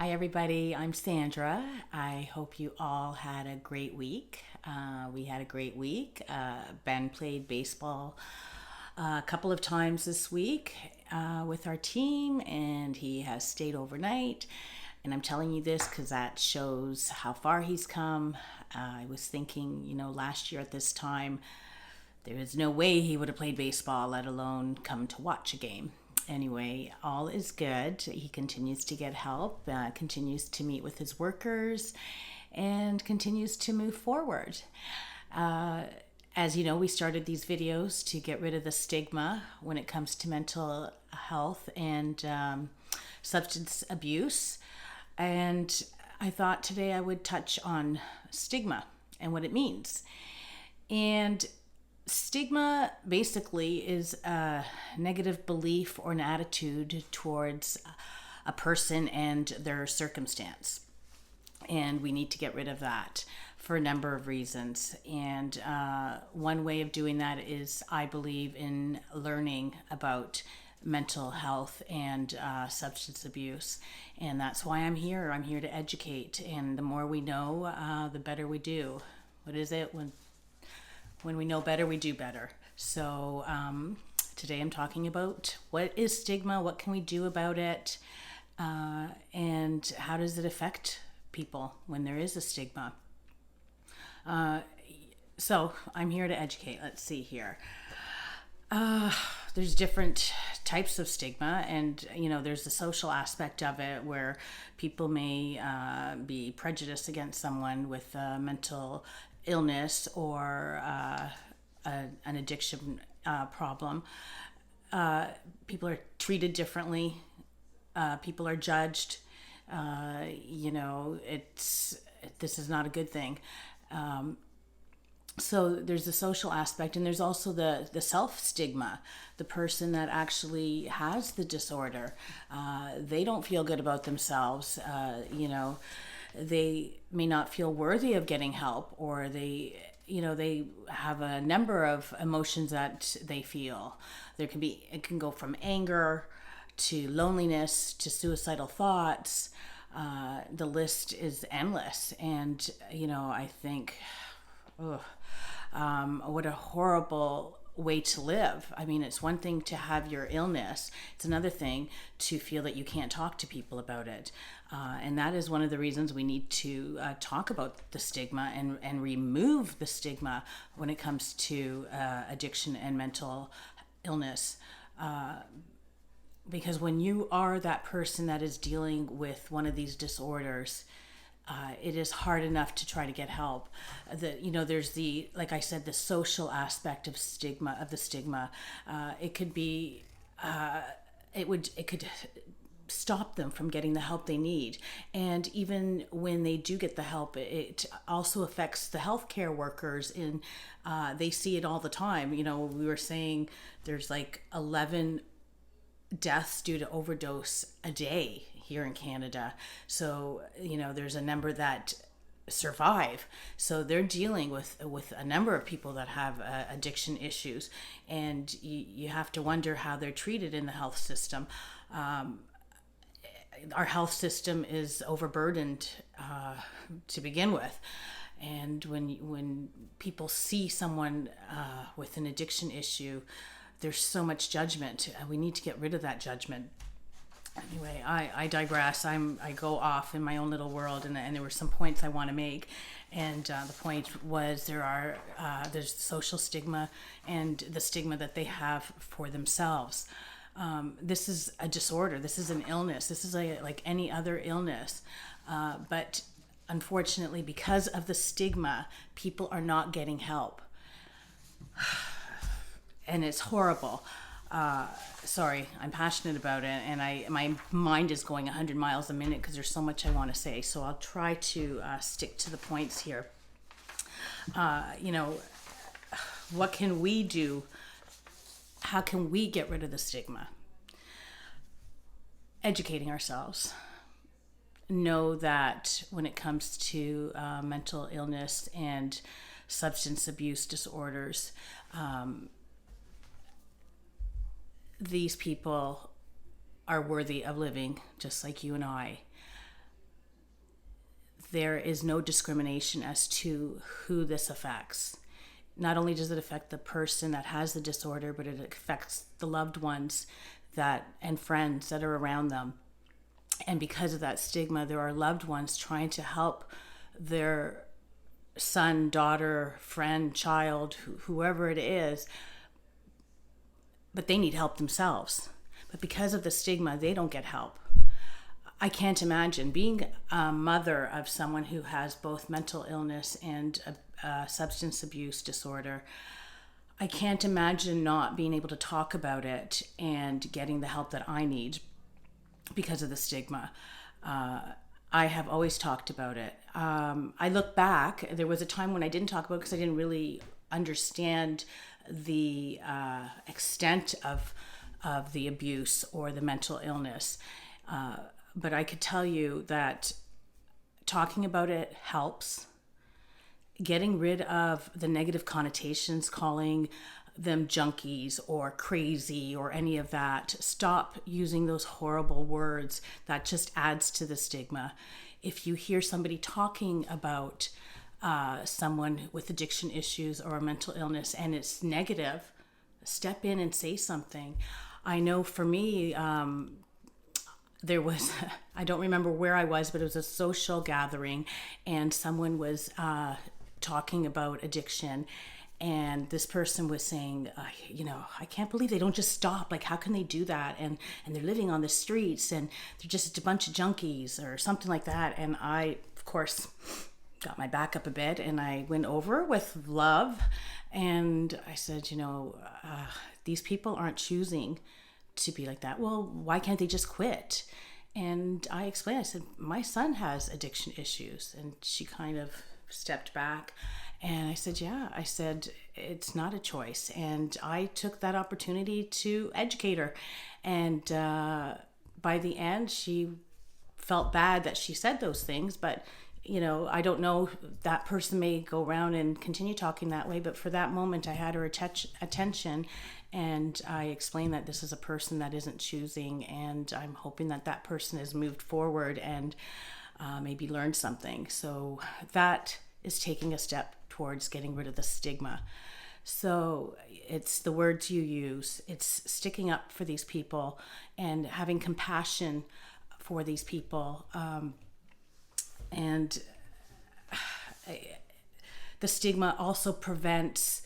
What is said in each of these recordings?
Hi, everybody. I'm Sandra. I hope you all had a great week. We had a great week. Ben played baseball a couple of times this week with our team, and he has stayed overnight. And I'm telling you this because that shows how far he's come. I was thinking, last year at this time, there is no way he would have played baseball, let alone come to watch a game. Anyway, all is good. He continues to get help, continues to meet with his workers, and continues to move forward. Uh, as you know, we started these videos to get rid of the stigma when it comes to mental health and substance abuse. And I thought today I would touch on stigma and what it means. And stigma basically is a negative belief or an attitude towards a person and their circumstance. And we need to get rid of that for a number of reasons. And one way of doing that is, I believe, in learning about mental health and substance abuse. And that's why I'm here. I'm here to educate. And the more we know, the better we do. What is it? When we know better, we do better. So today I'm talking about what is stigma, what can we do about it, and how does it affect people when there is a stigma. So I'm here to educate. Let's see here. There's different types of stigma, and there's the social aspect of it where people may be prejudiced against someone with mental illness or an addiction problem. People are treated differently. People are judged. This is not a good thing. So there's the social aspect, and there's also the self-stigma. The person that actually has the disorder, they don't feel good about themselves. They may not feel worthy of getting help, or they have a number of emotions that they feel. It can go from anger to loneliness to suicidal thoughts. The list is endless, and I think, what a horrible way to live. I mean, it's one thing to have your illness, it's another thing to feel that you can't talk to people about it. And that is one of the reasons we need to talk about the stigma and remove the stigma when it comes to addiction and mental illness. Because when you are that person that is dealing with one of these disorders, it is hard enough to try to get help. There's like I said, the social aspect of the stigma. It could be, it could stop them from getting the help they need. And even when they do get the help, it also affects the healthcare workers. They see it all the time. We were saying there's like 11 deaths due to overdose a day here in Canada. So, there's a number that survive. So they're dealing with a number of people that have addiction issues, and you have to wonder how they're treated in the health system. Our health system is overburdened to begin with. And when people see someone with an addiction issue, there's so much judgment. We need to get rid of that judgment. Anyway, I digress. I go off in my own little world, and there were some points I want to make. And the point was there's social stigma and the stigma that they have for themselves. This is a disorder. This is an illness. This is like any other illness. But unfortunately, because of the stigma, people are not getting help. And it's horrible. Sorry, I'm passionate about it, and my mind is going 100 miles a minute because there's so much I want to say. So I'll try to stick to the points here. What can we do? How can we get rid of the stigma? Educating ourselves. Know that when it comes to mental illness and substance abuse disorders, these people are worthy of living just like you and I. there is no discrimination as to who this affects. Not only does it affect the person that has the disorder, but it affects the loved ones and friends that are around them. And because of that stigma, there are loved ones trying to help their son, daughter, friend, child, whoever it is, but they need help themselves. But because of the stigma, they don't get help. I can't imagine being a mother of someone who has both mental illness and a substance abuse disorder. I can't imagine not being able to talk about it and getting the help that I need because of the stigma. I have always talked about it. I look back, there was a time when I didn't talk about it because I didn't really understand the extent of the abuse or the mental illness. But I could tell you that talking about it helps. Getting rid of the negative connotations, calling them junkies or crazy or any of that. Stop using those horrible words. That just adds to the stigma. If you hear somebody talking about someone with addiction issues or a mental illness and it's negative, step in and say something. I know for me, there was, I don't remember where I was, but it was a social gathering and someone was talking about addiction. And this person was saying, I can't believe they don't just stop. Like, how can they do that? And they're living on the streets and they're just a bunch of junkies or something like that. And I, of course, got my back up a bit and I went over with love. And I said, these people aren't choosing to be like that. Well, why can't they just quit? And I explained, I said, my son has addiction issues. And she kind of stepped back and I said, it's not a choice. And I took that opportunity to educate her. And by the end, she felt bad that she said those things, but I don't know, that person may go around and continue talking that way, but for that moment I had her attention and I explained that this is a person that isn't choosing, and I'm hoping that that person has moved forward and maybe learned something. So that is taking a step towards getting rid of the stigma. So it's the words you use, it's sticking up for these people and having compassion for these people. And the stigma also prevents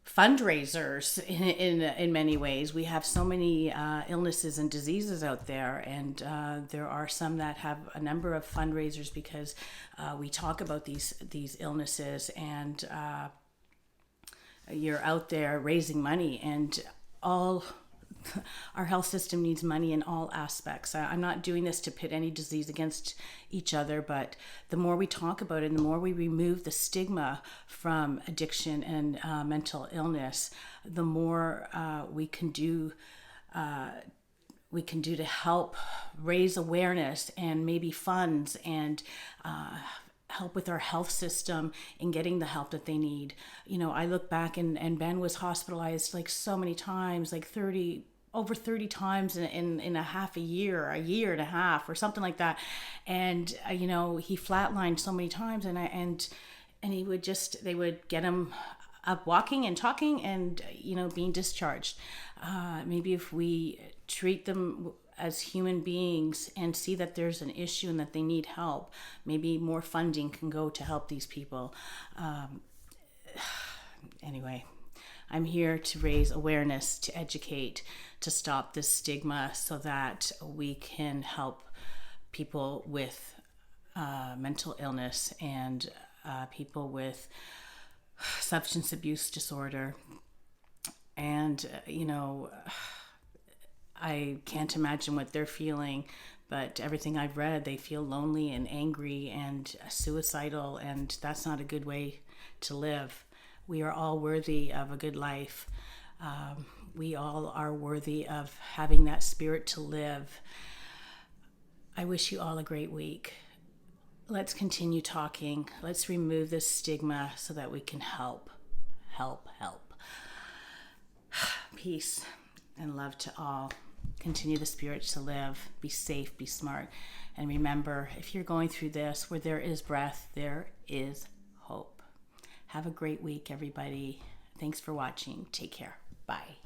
fundraisers in many ways. We have so many illnesses and diseases out there, and there are some that have a number of fundraisers because we talk about these illnesses, and you're out there raising money, and our health system needs money in all aspects. I'm not doing this to pit any disease against each other, but the more we talk about it and the more we remove the stigma from addiction and mental illness, the more we can do to help raise awareness and maybe funds and help with our health system in getting the help that they need. I look back and Ben was hospitalized like so many times, like over 30 times in a year and a half or something like that. And he flatlined so many times, and they would get him up walking and talking and being discharged. Maybe if we treat them as human beings and see that there's an issue and that they need help, maybe more funding can go to help these people. Anyway, I'm here to raise awareness, to educate, to stop this stigma so that we can help people with mental illness and people with substance abuse disorder. And, I can't imagine what they're feeling, but everything I've read, they feel lonely and angry and suicidal, and that's not a good way to live. We are all worthy of a good life. We all are worthy of having that spirit to live. I wish you all a great week. Let's continue talking. Let's remove this stigma so that we can help. Peace and love to all. Continue the spirit to live. Be safe, be smart. And remember, if you're going through this, where there is breath, there is hope. Have a great week, everybody. Thanks for watching. Take care. Bye.